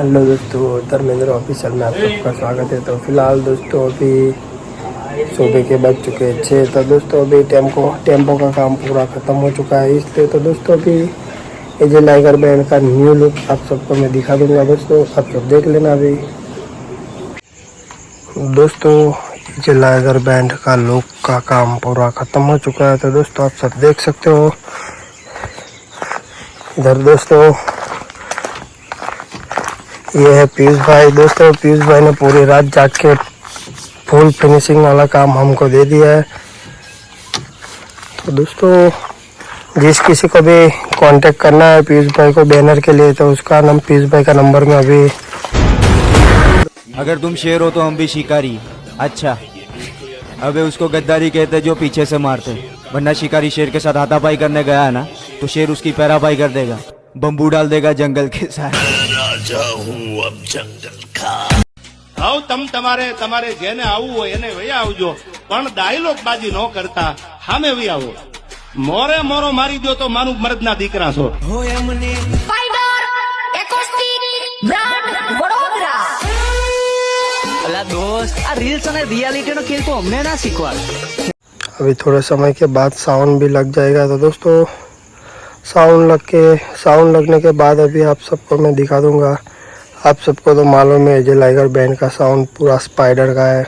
Hello दोस्तों, Dharmendra official में आप सबका स्वागत है। तो फिलहाल दोस्तों अभी सुबह के बज चुके हैं 6। तो दोस्तों अभी टेम्पो का काम पूरा ख़त्म हो चुका है, इसलिए तो दोस्तों अभी एजे लाइगर बैंड का न्यू लुक आप सबको मैं दिखा दूंगा। दोस्तों आप सब देख लेना। अभी दोस्तों एजे लाइगर बैंड का लुक का काम पूरा ख़त्म हो चुका है। तो दोस्तों आप सब देख सकते हो इधर। दोस्तों ये है पीयूष भाई। दोस्तों पीयूष भाई ने पूरी रात जाग के फुल फिनिशिंग वाला काम हमको दे दिया है। तो दोस्तों जिस किसी को भी कांटेक्ट करना है पीयूष भाई को बैनर के लिए, तो उसका नाम पीयूष भाई का नंबर में अभी। अगर तुम शेर हो तो हम भी शिकारी। अच्छा, अबे उसको गद्दारी कहते जो पीछे से मारते, वरना शिकारी शेर के साथ हाथापाई करने गया है ना, तो शेर उसकी पैरापाई कर देगा, बम्बू डाल देगा जंगल के साथ। राजा हूँ अब जंगल का। हाउ તમારે જેને આવવું હોય એને વહી આવજો, પણ ડાયલોગ બાજી ન કરતા સામે વહી આવો। મોરે મોરો મારી દો તો મારું મર્દના દીકરા છો। Spider acoustic brand Vadodara. અલા દોસ્ત, આ રીલ્સ અને રિયાલિટીનો ખેલ તો અમને ના શીખવાડ। अभी थोड़े समय के बाद साउंड भी लग जाएगा। तो दोस्तों साउंड लगने के बाद अभी आप सबको मैं दिखा दूंगा। आप सबको तो मालूम है एजे लाइगर बैंड का साउंड पूरा स्पाइडर का है।